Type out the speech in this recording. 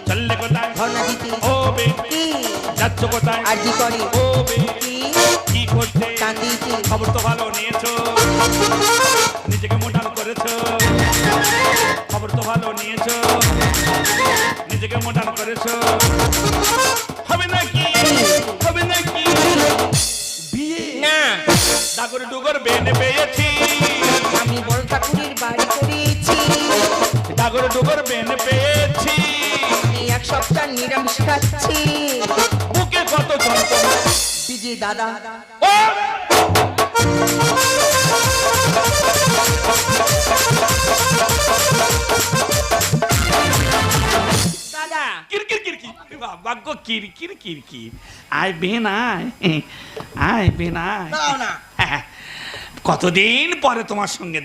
চললে কোথায় ধর্ণা দিতে ও বে যাচ্ছ কোথায় আরজি করে ও বে কি করতে টান দিয়েছে খবর তো ভালো নিয়েছো নিজেকে মোটাল করেছো খবর তো ভালো নিয়েছো নিজেকে মোটাল করেছো হবে নাকি হবে নাকি বিয়ে না ডাগর ডুগর বেনে পেয়েছি আমি বড় ঠাকুরের বাড়ি করেছি ডাগর ডুগর বেনে পেয়েছি আমি এক সপ্তাহ নিরামিষ খাচ্ছি বুকে কত যন্ত্রণা বিজে দাদা ও দাদা কিরকির কিরকির বাগ্য কিরকির কিরকির আয় বেন আয় বেন আয় দাও না কতদিন পরে তোমার সঙ্গে